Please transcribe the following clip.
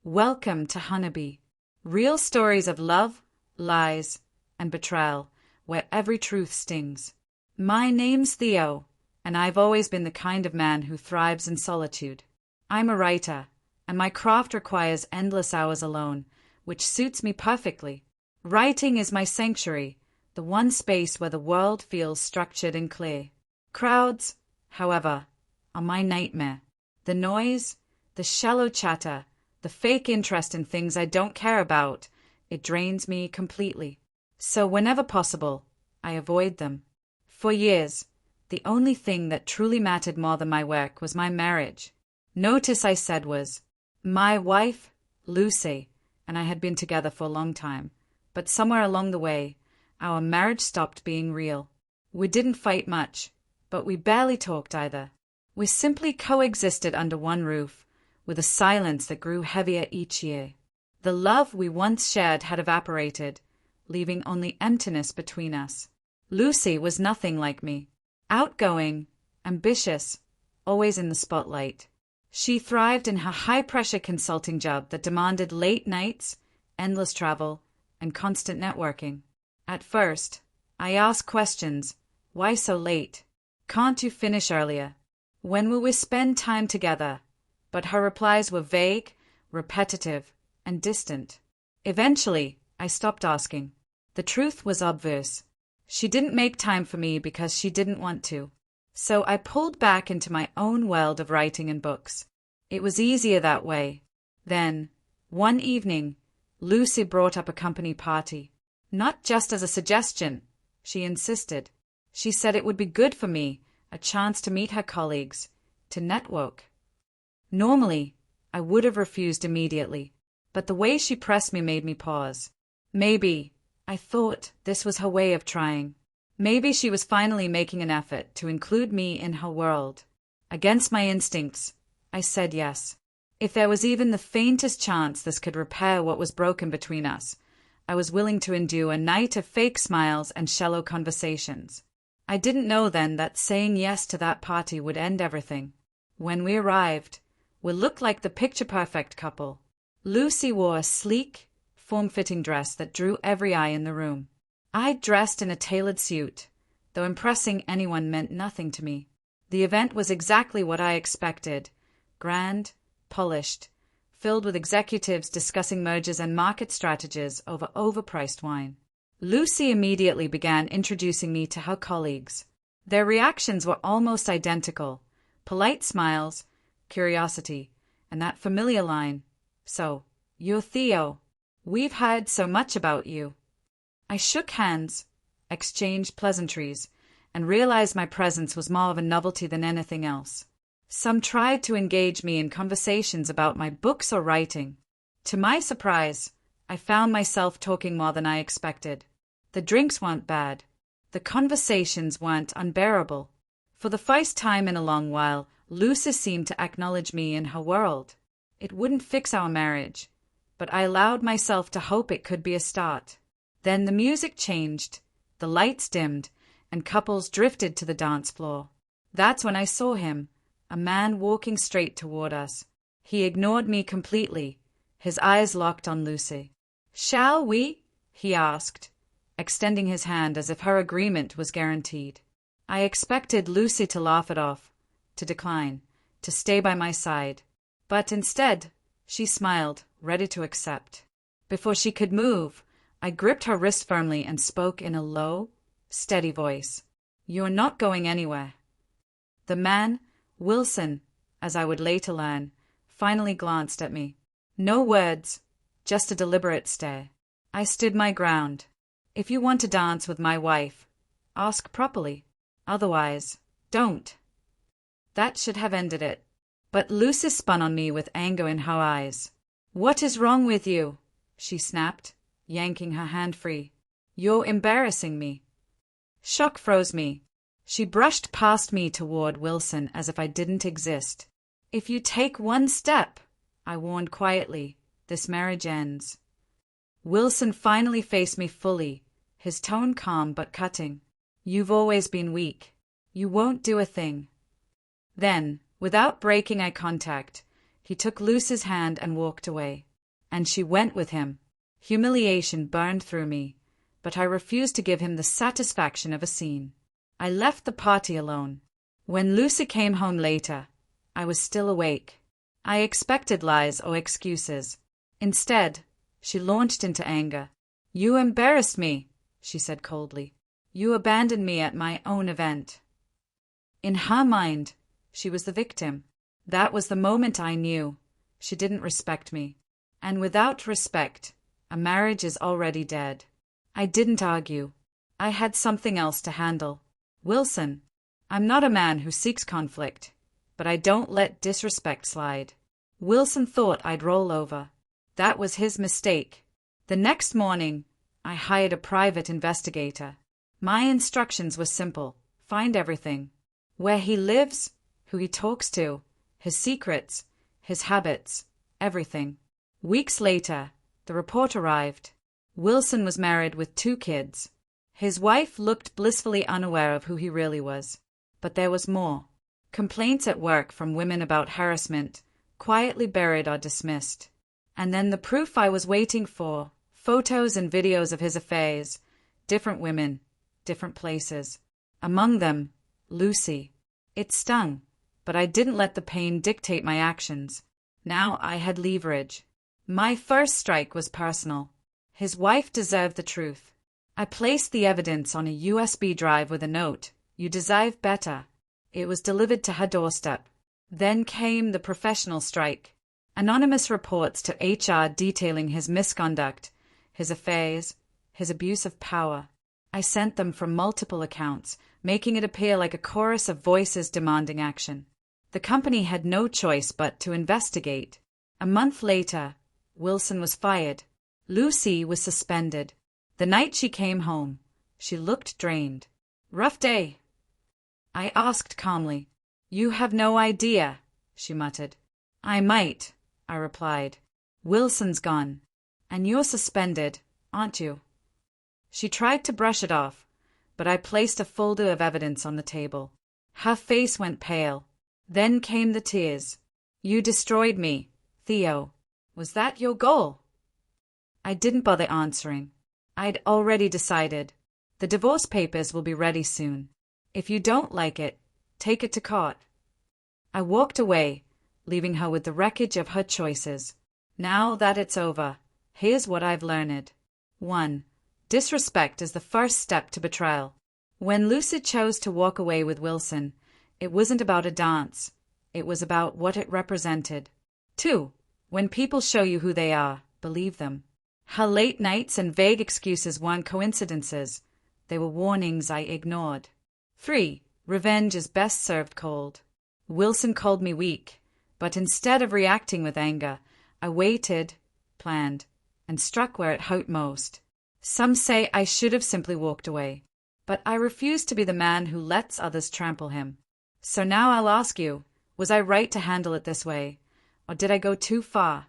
Welcome to Honeybee. Real stories of love, lies, and betrayal, where every truth stings. My name's Theo, and I've always been the kind of man who thrives in solitude. I'm a writer, and my craft requires endless hours alone, which suits me perfectly. Writing is my sanctuary, the one space where the world feels structured and clear. Crowds, however, are my nightmare. The noise, the shallow chatter, the fake interest in things I don't care about, it drains me completely. So whenever possible, I avoid them. For years, the only thing that truly mattered more than my work was my marriage. Notice I said was my wife, Lucy, and I had been together for a long time. But somewhere along the way, our marriage stopped being real. We didn't fight much, but we barely talked either. We simply coexisted under one roof, with a silence that grew heavier each year. The love we once shared had evaporated, leaving only emptiness between us. Lucy was nothing like me. Outgoing, ambitious, always in the spotlight. She thrived in her high-pressure consulting job that demanded late nights, endless travel, and constant networking. At first, I asked questions. Why so late? Can't you finish earlier? When will we spend time together? But her replies were vague, repetitive, and distant. Eventually, I stopped asking. The truth was obvious. She didn't make time for me because she didn't want to. So I pulled back into my own world of writing and books. It was easier that way. Then, one evening, Lucy brought up a company party. Not just as a suggestion, she insisted. She said it would be good for me, a chance to meet her colleagues, to network. Normally, I would have refused immediately, but the way she pressed me made me pause. Maybe, I thought, this was her way of trying. Maybe she was finally making an effort to include me in her world. Against my instincts, I said yes. If there was even the faintest chance this could repair what was broken between us, I was willing to endure a night of fake smiles and shallow conversations. I didn't know then that saying yes to that party would end everything. When we arrived, we looked like the picture-perfect couple. Lucy wore a sleek, form-fitting dress that drew every eye in the room. I dressed in a tailored suit, though impressing anyone meant nothing to me. The event was exactly what I expected. Grand, polished, filled with executives discussing mergers and market strategies over overpriced wine. Lucy immediately began introducing me to her colleagues. Their reactions were almost identical. Polite smiles, curiosity, and that familiar line, "So, you're Theo. We've heard so much about you." I shook hands, exchanged pleasantries, and realized my presence was more of a novelty than anything else. Some tried to engage me in conversations about my books or writing. To my surprise, I found myself talking more than I expected. The drinks weren't bad. The conversations weren't unbearable. For the first time in a long while, Lucy seemed to acknowledge me in her world. It wouldn't fix our marriage, but I allowed myself to hope it could be a start. Then the music changed, the lights dimmed, and couples drifted to the dance floor. That's when I saw him, a man walking straight toward us. He ignored me completely, his eyes locked on Lucy. "Shall we?" he asked, extending his hand as if her agreement was guaranteed. I expected Lucy to laugh it off, to decline, to stay by my side. But instead, she smiled, ready to accept. Before she could move, I gripped her wrist firmly and spoke in a low, steady voice. "You're not going anywhere." The man, Wilson, as I would later learn, finally glanced at me. No words, just a deliberate stare. I stood my ground. "If you want to dance with my wife, ask properly. Otherwise, don't." That should have ended it. But Lucy spun on me with anger in her eyes. "What is wrong with you?" she snapped, yanking her hand free. "You're embarrassing me." Shock froze me. She brushed past me toward Wilson as if I didn't exist. "If you take one step," I warned quietly, "this marriage ends." Wilson finally faced me fully, his tone calm but cutting. "You've always been weak. You won't do a thing." Then, without breaking eye contact, he took Lucy's hand and walked away. and she went with him. Humiliation burned through me, but I refused to give him the satisfaction of a scene. I left the party alone. When Lucy came home later, I was still awake. I expected lies or excuses. Instead, she launched into anger. "You embarrassed me," she said coldly. "You abandoned me at my own event." In her mind, she was the victim. That was the moment I knew she didn't respect me. And without respect, a marriage is already dead. I didn't argue. I had something else to handle. "Wilson, I'm not a man who seeks conflict, but I don't let disrespect slide." Wilson thought I'd roll over. That was his mistake. The next morning, I hired a private investigator. My instructions were simple: find everything. Where he lives, who he talks to, his secrets, his habits, everything. Weeks later, the report arrived. Wilson was married with 2 kids. His wife looked blissfully unaware of who he really was. But there was more. Complaints at work from women about harassment, quietly buried or dismissed. And then the proof I was waiting for: photos and videos of his affairs, different women, different places. Among them, Lucy. It stung, but I didn't let the pain dictate my actions. Now I had leverage. My first strike was personal. His wife deserved the truth. I placed the evidence on a USB drive with a note: "You deserve better." It was delivered to her doorstep. Then came the professional strike. Anonymous reports to HR detailing his misconduct, his affairs, his abuse of power. I sent them from multiple accounts, making it appear like a chorus of voices demanding action. The company had no choice but to investigate. A month later, Wilson was fired. Lucy was suspended. The night she came home, she looked drained. "Rough day?" I asked calmly. "You have no idea," she muttered. "I might," I replied. "Wilson's gone. And you're suspended, aren't you?" She tried to brush it off, but I placed a folder of evidence on the table. Her face went pale. Then came the tears. "You destroyed me, Theo. Was that your goal?" I didn't bother answering. I'd already decided. The divorce papers will be ready soon. If you don't like it, take it to court. I walked away, leaving her with the wreckage of her choices. Now that it's over, here's what I've learned. 1. Disrespect is the first step to betrayal. When Lucy chose to walk away with Wilson, it wasn't about a dance. It was about what it represented. 2. When people show you who they are, believe them. Her late nights and vague excuses weren't coincidences. They were warnings I ignored. 3. Revenge is best served cold. Wilson called me weak, but instead of reacting with anger, I waited, planned, and struck where it hurt most. Some say I should have simply walked away, but I refuse to be the man who lets others trample him. So now I'll ask you, was I right to handle it this way, or did I go too far?